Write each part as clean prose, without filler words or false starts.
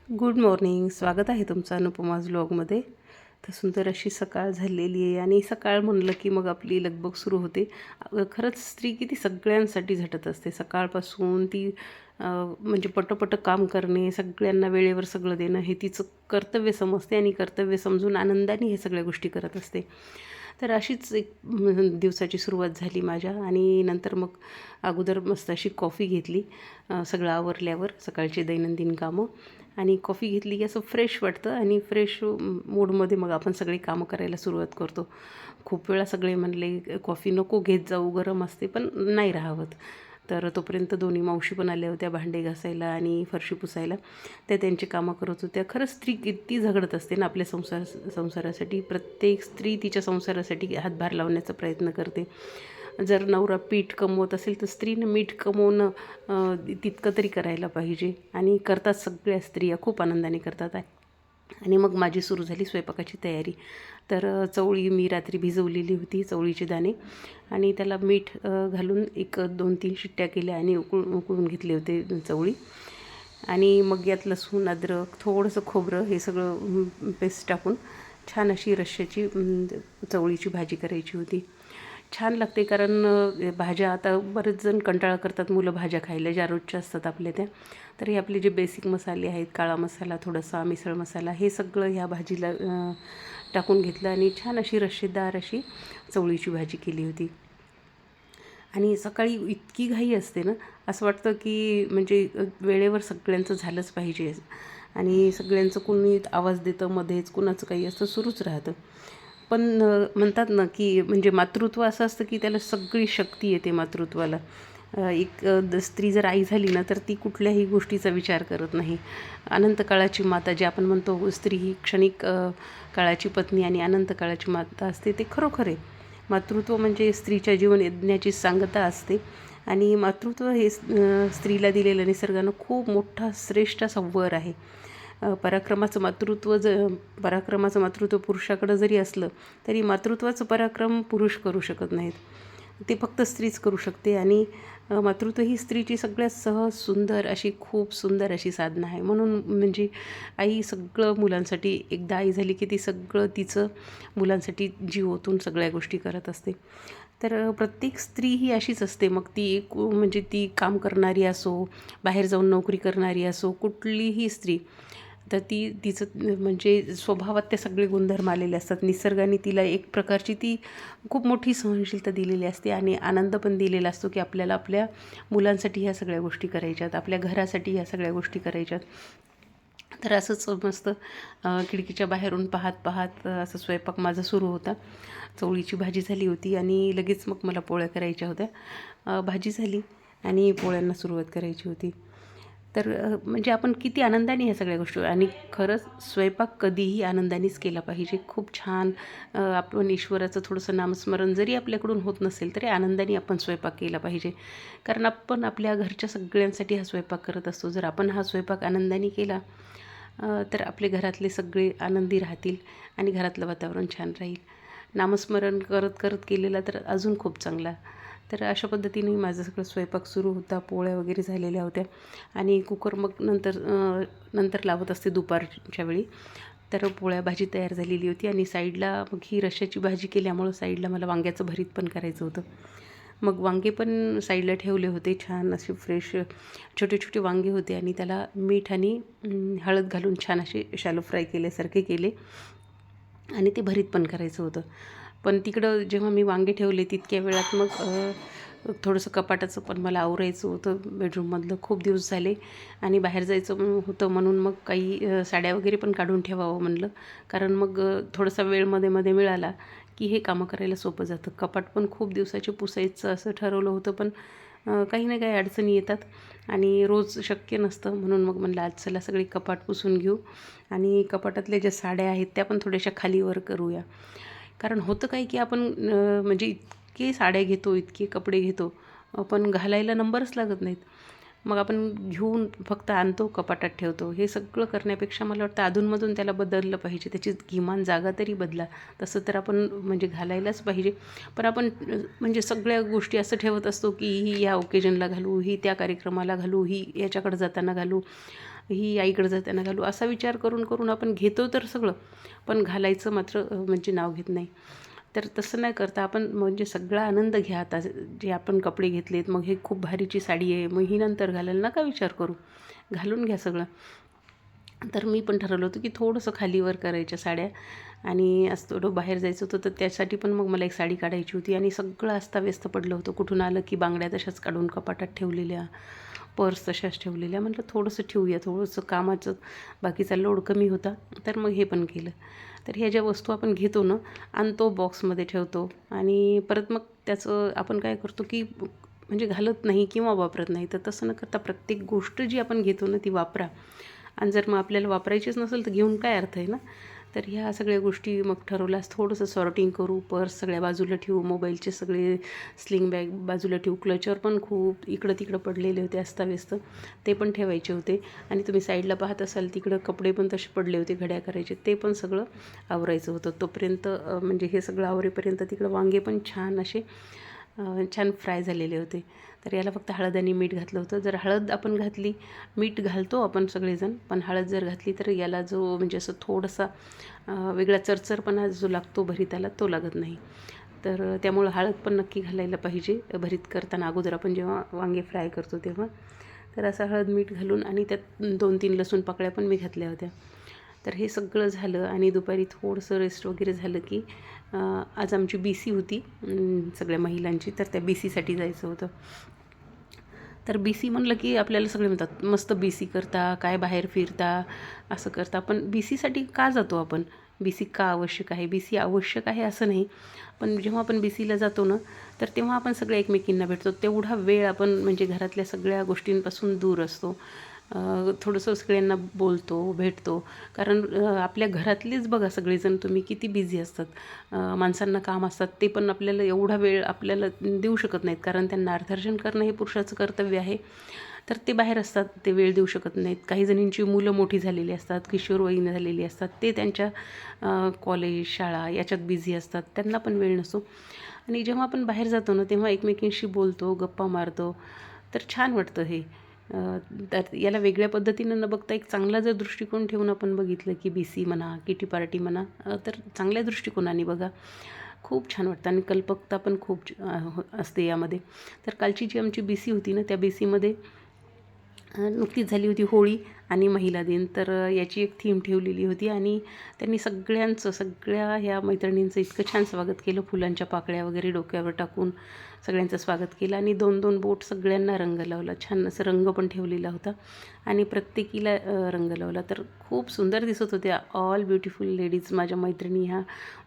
Good morning. स्वागत आहे तुमचं अनुपमाज व्लॉगमध्ये. तर सुंदर अशी सकाळ झालेली आहे आणि सकाळ म्हणलं की मग आपली लगबग सुरू होते. खरंच स्त्री किती सगळ्यांसाठी झटत असते. सकाळपासून ती म्हणजे पटपट काम करणे, सगळ्यांना वेळेवर सगळं देणं हे तिचं कर्तव्य समजते आणि कर्तव्य समजून आनंदाने हे सगळ्या गोष्टी करत असते. तर अशीच एक दिवसाची सुरुवात झाली माझ्या आणि नंतर मग अगोदर मस्त अशी कॉफी घेतली सगळं आवरल्यावर सकाळची दैनंदिन कामं. आणि कॉफी घेतली की असं फ्रेश वाटतं आणि फ्रेश मूडमध्ये मग आपण सगळी कामं करायला सुरुवात करतो. खूप वेळा सगळे म्हणले कॉफी नको घेत जाऊ, गरम असते, पण नाही राहावत. तर तोपर्यंत दोन्ही मावशी पण आल्या होत्या भांडे घासायला आणि फरशी पुसायला. त्या त्यांची कामं करत होत्या. खरंच स्त्री किती झगडत असते ना आपल्या संसारासाठी. प्रत्येक स्त्री तिच्या संसारासाठी हातभार लावण्याचा प्रयत्न करते. जर नवरा पीठ कमवत असेल तर स्त्रीनं मीठ कमवणं तितकं तरी करायला पाहिजे आणि करतात. सगळ्या स्त्रिया खूप आनंदाने करतात. आणि मग माझी सुरू झाली स्वयंपाकाची तयारी. तर चवळी मी रात्री भिजवलेली होती, चवळीचे दाणे, आणि त्याला मीठ घालून एक 2-3 शिट्ट्या केल्या आणि उकळून घेतले होते चवळी. आणि मग यात लसूण, अद्रक, थोडंसं खोबरं हे सगळं पेस्ट टाकून छान अशी रश्श्याची चवळीची भाजी करायची होती. छान लागते कारण भाज्या आता बरेच जण कंटाळा करतात मुलं भाज्या खायला, ज्या रोजच्या असतात आपल्या त्या. तर हे आपले जे बेसिक मसाले आहेत, काळा मसाला, थोडासा मिसळ मसाला, हे सगळं ह्या भाजीला टाकून घेतलं आणि छान अशी रश्शेदार अशी चवळीची भाजी केली होती. आणि सकाळी इतकी घाई असते ना, असं वाटतं की म्हणजे वेळेवर सगळ्यांचं झालंच पाहिजे आणि सगळ्यांचं कुणी आवाज देतं मध्येच, कुणाचं काही असतं सुरूच राहतं. पण म्हणतात ना की म्हणजे मातृत्व असं असतं की त्याला सगळी शक्ती येते मातृत्वाला. एक स्त्री जर आई झाली ना तर ती कुठल्याही गोष्टीचा विचार करत नाही. अनंत काळाची माता जे आपण म्हणतो, स्त्री ही क्षणिक काळाची पत्नी आणि अनंत काळाची माता असते, ते खरोखर आहे. मातृत्व म्हणजे स्त्रीच्या जीवन यज्ञाची सांगता असते आणि मातृत्व हे स्त्रीला दिलेलं निसर्गानं खूप मोठा श्रेष्ठ असा वर आहे. पराक्रमाचं मातृत्व पुरुषाकडं जरी असलं तरी मातृत्वाचं पराक्रम पुरुष करू शकत नाहीत. ते फक्त स्त्रीच करू शकते आणि मातृत्व ही स्त्रीची सगळ्यात सहज सुंदर अशी, खूप सुंदर अशी साधना आहे. म्हणून म्हणजे आई सगळं मुलांसाठी, एकदा आई झाली की ती सगळं तिचं मुलांसाठी जीव ओतून सगळ्या गोष्टी करत असते. तर प्रत्येक स्त्री ही अशीच असते. मग ती एक म्हणजे ती काम करणारी असो, बाहेर जाऊन नोकरी करणारी असो, कुठलीही स्त्री, तर ती तिचं म्हणजे स्वभावात ते सगळे गुणधर्म आलेले असतात. निसर्गाने तिला एक प्रकारची ती खूप मोठी सहनशीलता दिलेली असते आणि आनंद पण दिलेला असतो की आपल्याला आपल्या मुलांसाठी ह्या सगळ्या गोष्टी करायच्यात, आपल्या घरासाठी ह्या सगळ्या गोष्टी करायच्यात. तर असंच मस्त खिडकीच्या बाहेरून पाहत पाहत असं स्वयंपाक माझा सुरू होता. चवळीची भाजी झाली होती आणि लगेच मग मला पोळ्या करायच्या होत्या. भाजी झाली आणि पोळ्यांना सुरुवात करायची होती. तर म्हणजे आपण किती आनंदाने ह्या सगळ्या गोष्टी, आणि खरंच स्वयंपाक कधीही आनंदानेच केला पाहिजे. खूप छान आपण ईश्वराचं थोडंसं नामस्मरण जरी आपल्याकडून होत नसेल तरी आनंदाने आपण स्वयंपाक केला पाहिजे. कारण आपण आपल्या घरच्या सगळ्यांसाठी हा स्वयंपाक करत असतो. जर आपण हा स्वयंपाक आनंदाने केला तर आपले घरातले सगळे आनंदी राहतील आणि घरातलं वातावरण छान राहील. नामस्मरण करत करत केलेला तर अजून खूप चांगला. तर अशा पद्धतीने माझं सगळं स्वयंपाक सुरू होता. पोळ्या वगैरे झालेल्या होत्या आणि कुकर मग नंतर लावत असते दुपारच्या वेळी. तर पोळ्या भाजी तयार झालेली होती आणि साईडला मग ही रश्श्याची भाजी केल्यामुळं साईडला मला वांग्याचं भरीत पण करायचं होतं. मग वांगे पण साईडला ठेवले होते. छान असे फ्रेश छोटे छोटे वांगे होते आणि त्याला मीठ आणि हळद घालून छान असे शॅलो फ्राय केल्यासारखे केले आणि ते भरीत पण करायचं होतं. पण तिकडं जेव्हा मी वांगे ठेवले तितक्या वेळात मग थोडंसं कपाटाचं पण मला आवरायचं होतं बेडरूममधलं. खूप दिवस झाले आणि बाहेर जायचं होतं म्हणून मग काही साड्या वगैरे पण काढून ठेवावं म्हणलं. कारण मग थोडासा वेळ मध्ये मध्ये मिळाला की हे कामं करायला सोपं जातं. कपाट पण खूप दिवसाचे पुसायचं असं ठरवलं होतं, पण काही ना काही अडचणी येतात आणि रोज शक्य नसतं. म्हणून मग म्हणलं आज चला सगळी कपाट पुसून घेऊ आणि कपाटातल्या ज्या साड्या आहेत त्या पण थोड्याशा खालीवर करूया. कारण होतं काय की आपण म्हणजे इतके साड्या घेतो, इतके कपडे घेतो, पण घालायला नंबरच लागत नाहीत. मग आपण घेऊन फक्त आणतो, कपाटात ठेवतो. हे सगळं करण्यापेक्षा मला वाटतं अधूनमधून त्याला बदललं पाहिजे. त्याची किमान जागा तरी बदला. तसं तर आपण म्हणजे घालायलाच पाहिजे. पण आपण म्हणजे सगळ्या गोष्टी असं ठेवत असतो की ही ह्या ओकेजनला घालू, ही त्या कार्यक्रमाला घालू, ही याच्याकडे जाताना घालू. ही आईकडे जाताना घालू, असा विचार करून करून आपण घेतो तर सगळं, पण घालायचं मात्र म्हणजे नाव घेत नाही. तर तसं नाही करता आपण म्हणजे सगळा आनंद घ्या. आता जे आपण कपडे घेतलेत, मग हे खूप भारीची साडी आहे, मग ही नंतर घालायला नका विचार करू, घालून घ्या सगळं. तर मी पण ठरवलं होतं की थोडंसं खालीवर करायच्या साड्या, आणि आज थोडं बाहेर जायचं होतं, तर त्यासाठी पण मग मला एक साडी काढायची होती. आणि सगळं अस्ताव्यस्त पडलं होतं. कुठून आलं की बांगड्या तशाच काढून कपाटात ठेवलेल्या, पर्स तशाच ठेवलेल्या. म्हटलं थोडंसं ठेवूया, थोडंसं कामाचं बाकीचा लोड कमी होता, तर मग हे पण केलं. तर ह्या ज्या वस्तू आपण घेतो ना, आणतो बॉक्समध्ये ठेवतो, आणि परत मग त्याचं आपण काय करतो की म्हणजे घालत नाही किंवा वापरत नाही. तर तसं न करता प्रत्येक गोष्ट जी आपण घेतो ना ती वापरा. आणि जर मग आपल्याला वापरायचीच नसेल तर घेऊन काय अर्थ आहे ना. तर ह्या सगळ्या गोष्टी मग ठरवल्यास थोडंसं सॉर्टिंग करू, पर्स सगळ्या बाजूला ठेवू, मोबाईलचे सगळे स्लिंग बॅग बाजूला ठेवू, क्लचर पण खूप इकडं तिकडं पडलेले होते अस्ताव्यस्त, ते पण ठेवायचे होते. आणि तुम्ही साईडला पाहत असाल तिकडं कपडे पण तसे पडले होते घड्या करायचे, ते पण सगळं आवरायचं होतं. तोपर्यंत म्हणजे हे सगळं आवरेपर्यंत तिकडं वांगे पण छान असे छान फ्राय झालेले होते. तर याला फक्त हळद आणि मीठ घातलं होतं. जर हळद आपण घातली, मीठ घालतो आपण सगळेजण, पण हळद जर घातली तर याला जो म्हणजे असं थोडासा वेगळा चरचरपणा जो लागतो भरिताला, तो लागत नाही. तर त्यामुळं हळद पण नक्की घालायला पाहिजे भरीत करताना, अगोदर आपण जेव्हा वांगे फ्राय करतो तेव्हा. तर असं हळद मीठ घालून, आणि त्यात 2-3 लसूण पाकळ्या पण मी घातल्या होत्या. तर हे सगळं झालं, आणि दुपारी थोडंसं रेस्ट वगैरे झालं की आज आमची BC होती सगळ्या महिलांची, तर त्या BCसाठी जायचं होतं. तर BC म्हणलं की आपल्याला सगळे म्हणतात मस्त BC करता, काय बाहेर फिरता, असं करता. पण BCसाठी का जातो आपण? BC का आवश्यक आहे? BC आवश्यक आहे असं नाही, पण जेव्हा आपण BCला जातो ना, तर तेव्हा आपण सगळे एकमेकींना भेटतो. तेवढा वेळ आपण म्हणजे घरातल्या सगळ्या गोष्टींपासून दूर असतो. थोडंसं सगळ्यांना बोलतो, भेटतो. कारण आपल्या घरातलेच बघा सगळेजण तुम्ही किती बिझी असतात. माणसांना काम असतात, ते पण आपल्याला एवढा वेळ आपल्याला देऊ शकत नाहीत, कारण त्यांना अर्थार्जन करणं हे पुरुषाचं कर्तव्य आहे. तर ते बाहेर असतात, ते वेळ देऊ शकत नाहीत. काही जणींची मुलं मोठी झालेली असतात, किशोरवयीन झालेली असतात, ते त्यांच्या कॉलेज, शाळा याच्यात बिझी असतात, त्यांना पण वेळ नसतो. आणि जेव्हा आपण बाहेर जातो ना, तेव्हा एकमेकींशी बोलतो, गप्पा मारतो, तर छान वाटतं हे. तर याला वेगळ्या पद्धतीनं न बघता एक चांगला जर दृष्टिकोन ठेवून आपण बघितलं की BC म्हणा, किटी पार्टी म्हणा, तर चांगल्या दृष्टिकोनाने बघा, खूप छान वाटतं. आणि कल्पकता पण खूप असते यामध्ये. तर कालची जी आमची BC होती ना, त्या BCमध्ये नुकतीच झाली होती होळी आणि महिला दिन. तर याची एक थीम ठेवलेली होती, आणि त्यांनी सगळ्या ह्या मैत्रिणींचं इतकं छान स्वागत केलं, फुलांच्या पाकळ्या वगैरे डोक्यावर टाकून सगळ्यांचं स्वागत केलं. आणि 2-2 बोट सगळ्यांना रंग लावला, छान असं रंग पण ठेवलेला होता, आणि प्रत्येकीला रंग लावला. तर खूप सुंदर दिसत होत्या. ऑल ब्युटिफुल लेडीज माझ्या मैत्रिणी ह्या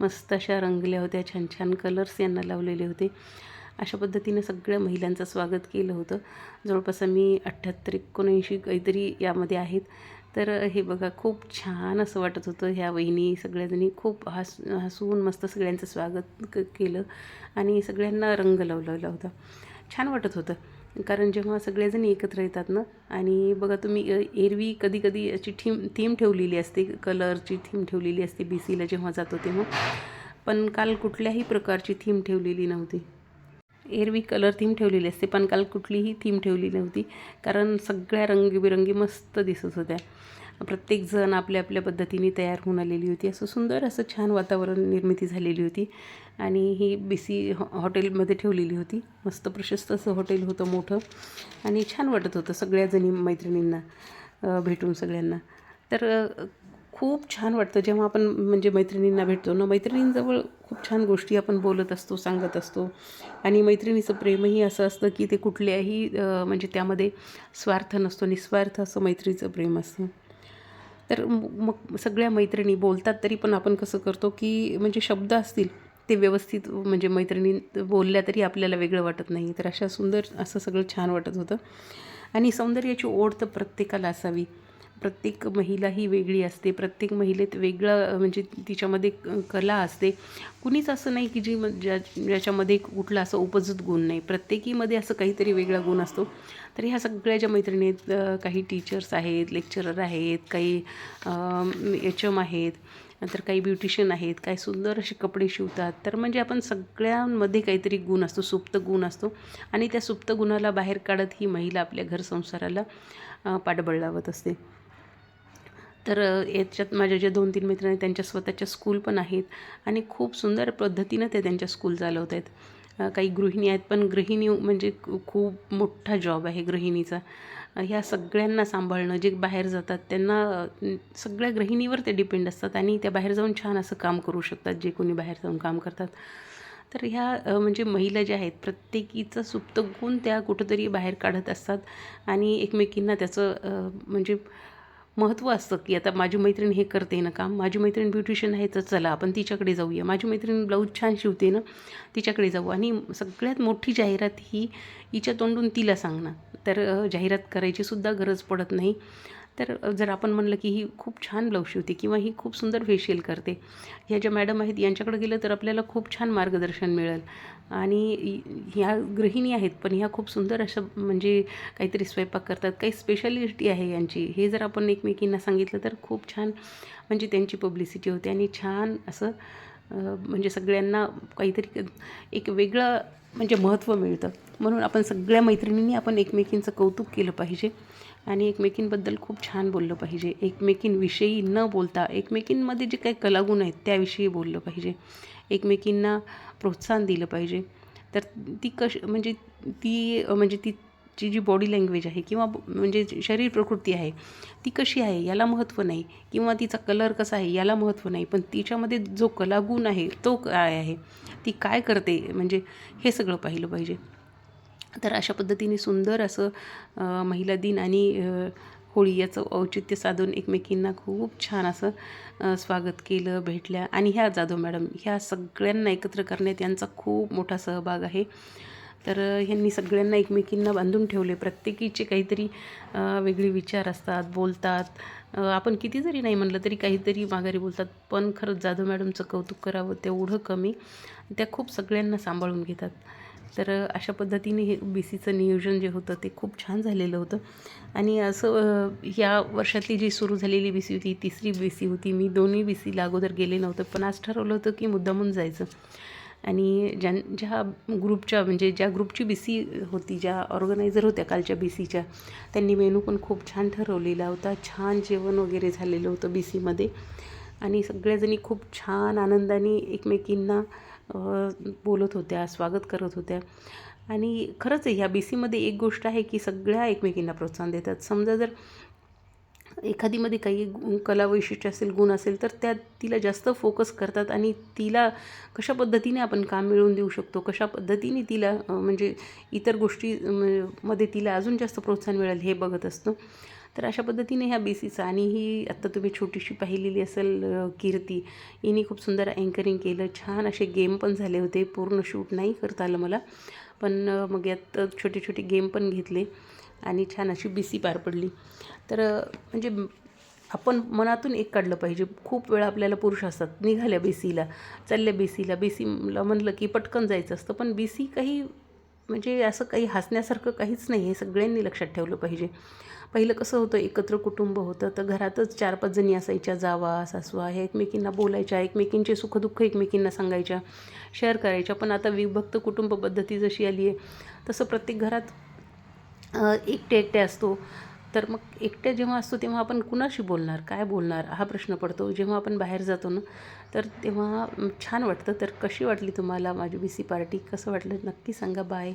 मस्त अशा रंगल्या होत्या, छान छान कलर्स यांना लावलेले होते. अशा पद्धतीनं सगळ्या महिलांचं स्वागत केलं होतं. जवळपास आम्ही 78-79 काहीतरी यामध्ये आहेत. तर हे बघा, खूप छान असं वाटत होतं. ह्या वहिनी सगळ्याजणी खूप हसून मस्त सगळ्यांचं स्वागत केलं, आणि सगळ्यांना रंग लावलेला होता. छान वाटत होतं, कारण जेव्हा सगळेजणी एकत्र येतात ना. आणि बघा तुम्ही एरवी कधी अशी थीम ठेवलेली असते, कलरची थीम ठेवलेली असते BCला जेव्हा जातो तेव्हा, पण काल कुठल्याही प्रकारची थीम ठेवलेली नव्हती. एरवी कलर थीम ठेवलेली असते, पण काल कुठलीही थीम ठेवली नव्हती, कारण सगळ्या रंगीबेरंगी मस्त दिसत होत्या. प्रत्येकजण आपल्या आपल्या पद्धतीने तयार होऊन आलेली होती. असं सुंदर असं छान वातावरण निर्मिती झालेली होती. आणि ही BC हॉटेलमध्ये ठेवलेली होती. मस्त प्रशस्त असं हॉटेल होतं, मोठं, आणि छान वाटत होतं सगळ्याजणी मैत्रिणींना भेटून सगळ्यांना. तर खूप छान वाटतं जेव्हा आपण म्हणजे मैत्रिणींना भेटतो ना. मैत्रिणींजवळ खूप छान गोष्टी आपण बोलत असतो, सांगत असतो. आणि मैत्रिणीचं प्रेमही असं असतं की ते कुठल्याही म्हणजे त्यामध्ये स्वार्थ नसतो, निस्वार्थ असं मैत्रीचं प्रेम असतं. तर मग सगळ्या मैत्रिणी बोलतात, तरी पण आपण कसं करतो की म्हणजे शब्द असतील ते व्यवस्थित म्हणजे मैत्रिणी बोलल्या तरी आपल्याला वेगळं वाटत नाही. तर अशा सुंदर असं सगळं छान वाटत होतं. आणि सौंदर्याची ओढ तर प्रत्येकाला असावी. प्रत्येक महिला ही वेगळी असते, प्रत्येक महिलेत वेगळं म्हणजे तिच्यामध्ये कला असते. कुणीच असं नाही की ज्याच्यामध्ये कुठला असं उपजत गुण नाही. प्रत्येकीमध्ये असं काहीतरी वेगळा गुण असतो. तर ह्या सगळ्या ज्या मैत्रिणी आहेत, काही टीचर्स आहेत, लेक्चरर आहेत, काही HM आहेत, नंतर काही ब्युटिशियन आहेत, काही सुंदर असे कपडे शिवतात. तर म्हणजे आपण सगळ्यांमध्ये काहीतरी गुण असतो, सुप्त गुण असतो, आणि त्या सुप्त गुणाला बाहेर काढत ही महिला आपल्या घर संसाराला पाठबळ लावत असते. तर याच्यात माझ्या ज्या 2-3 मैत्रिणी आहेत त्यांच्या स्वतःच्या स्कूल पण आहेत आणि खूप सुंदर पद्धतीनं ते त्यांच्या स्कूल चालवत आहेत. काही गृहिणी आहेत, पण गृहिणी म्हणजे खूप मोठा जॉब आहे गृहिणीचा. ह्या सगळ्यांना सांभाळणं, जे बाहेर जातात त्यांना सगळ्या गृहिणीवर ते डिपेंड असतात आणि त्या बाहेर जाऊन छान असं काम करू शकतात, जे कोणी बाहेर जाऊन काम करतात. तर ह्या म्हणजे महिला ज्या आहेत प्रत्येकीचं सुप्त गुण त्या कुठंतरी बाहेर काढत असतात आणि एकमेकींना त्याचं म्हणजे महत्त्व असतं, की आता माझी मैत्रीण हे करते ना काम, माझी मैत्रीण ब्युटिशियन आहे तर चला आपण तिच्याकडे जाऊया, माझी मैत्रीण ब्लाऊज छान शिवते ना तिच्याकडे जाऊ. आणि सगळ्यात मोठी जाहिरात ही हिच्या तोंडून तिला सांगणं. तर जाहिरात करायची सुद्धा गरज पडत नाही. तर जर आपण म्हणलं की ही खूप छान ब्लाऊज शिवते किंवा ही खूप सुंदर फेशियल करते, ह्या ज्या मॅडम आहेत यांच्याकडे गेलं तर आपल्याला खूप छान मार्गदर्शन मिळेल. आणि ह्या गृहिणी आहेत पण ह्या खूप सुंदर अशा म्हणजे काहीतरी स्वयंपाक करतात, काही स्पेशालिटी आहे यांची, हे जर आपण एकमेकींना सांगितलं तर खूप छान म्हणजे त्यांची पब्लिसिटी होते आणि छान असं म्हणजे सगळ्यांना काहीतरी एक वेगळं म्हणजे महत्त्व मिळतं. म्हणून आपण सगळ्या मैत्रिणींनी आपण एकमेकींचं कौतुक केलं पाहिजे आणि एकमेकींबद्दल खूप छान बोललं पाहिजे. एकमेकींविषयी न बोलता एकमेकींमध्ये जे काही कलागुण आहेत त्याविषयी बोललं पाहिजे. एकमेकींना प्रोत्साहन दिलं पाहिजे. तर ती म्हणजे म्हणजे तिची जी बॉडी लँग्वेज आहे किंवा म्हणजे शरीर प्रकृती आहे ती कशी आहे याला महत्त्व नाही, किंवा तिचा कलर कसा आहे याला महत्त्व नाही, पण तिच्यामध्ये जो कलागुण आहे तो काय आहे, ती काय करते, म्हणजे हे सगळं पाहिलं पाहिजे. तर अशा पद्धतीने सुंदर असं महिला दिन आणि होळी याचं औचित्य साधून एकमेकींना खूप छान असं स्वागत केलं, भेटल्या. आणि ह्या जाधव मॅडम ह्या सगळ्यांना एकत्र करण्यात यांचा खूप मोठा सहभाग आहे. तर ह्यांनी सगळ्यांना एकमेकींना बांधून ठेवले. प्रत्येकीचे काहीतरी वेगळे विचार असतात, बोलतात. आपण किती जरी नाही म्हणलं तरी काहीतरी माघारी बोलतात, पण खरंच जाधव मॅडमचं कौतुक करावं तेवढं कमी. त्या खूप सगळ्यांना सांभाळून घेतात. तर अशा पद्धतीने हे BCचं नियोजन जे होतं ते खूप छान झालेलं होतं. आणि असं ह्या वर्षातली जी सुरू झालेली BC होती, तिसरी BC होती. मी दोन्ही BCला अगोदर गेले नव्हतं, पण आज ठरवलं होतं की मुद्दामून जायचं. आणि ज्या ग्रुपच्या म्हणजे ज्या ग्रुपची BC होती, ज्या ऑर्गनायझर होत्या कालच्या BCच्या, त्यांनी मेनू पण खूप छान ठरवलेला होता. छान जेवण वगैरे झालेलं होतं BCमध्ये आणि सगळ्याजणी खूप छान आनंदाने एकमेकींना बोलत होत्या, स्वागत करत होत्या. आणि खरंच आहे ह्या BCमध्ये एक गोष्ट आहे की सगळ्या एकमेकींना प्रोत्साहन देतात. समजा जर एखादीमध्ये काही कला वैशिष्ट्य असेल, गुण असेल, तर त्या तिला जास्त फोकस करतात आणि तिला कशा पद्धतीने आपण काम मिळवून देऊ शकतो, कशा पद्धतीने तिला म्हणजे इतर गोष्टी मध्ये तिला अजून जास्त प्रोत्साहन मिळेल हे बघत असतो. तर अशा पद्धतीने ह्या BCचा. आणि ही आत्ता तुम्ही छोटीशी पाहिलेली असेल कीर्ती, हिने खूप सुंदर अँकरिंग केलं. छान असे गेम पण झाले होते. पूर्ण शूट नाही करता आलं मला, पण मग यात छोटे छोटे गेम पण घेतले आणि छान अशी BC पार पडली. तर म्हणजे आपण मनातून एक काढलं पाहिजे. खूप वेळा आपल्याला पुरुष असतात, निघाल्या BCला, चालल्या BCला म्हणलं की पटकन जायचं असतं, पण BC काही म्हणजे असं काही हसण्यासारखं काहीच नाही, हे सगळ्यांनी लक्षात ठेवलं पाहिजे. पहिलं कसं होतं, एकत्र कुटुंब होतं, तर घरातच 4-5 जणी असायच्या, जावा सासवा, ह्या एकमेकींना बोलायच्या, एकमेकींचे सुखदुःख एकमेकींना सांगायच्या, शेअर करायच्या. पण आता विभक्त कुटुंब पद्धती जशी आली आहे तसं प्रत्येक घरात एकटे एकटे असतो. तर मग एकट्या जेव्हा असतो तेव्हा आपण कुणाशी बोलणार, काय बोलणार, हा प्रश्न पडतो. जेव्हा आपण बाहेर जातो ना, तर तेव्हा छान वाटतं. तर कशी वाटली तुम्हाला माझी BC पार्टी, कसं वाटलं नक्की सांगा. बाय.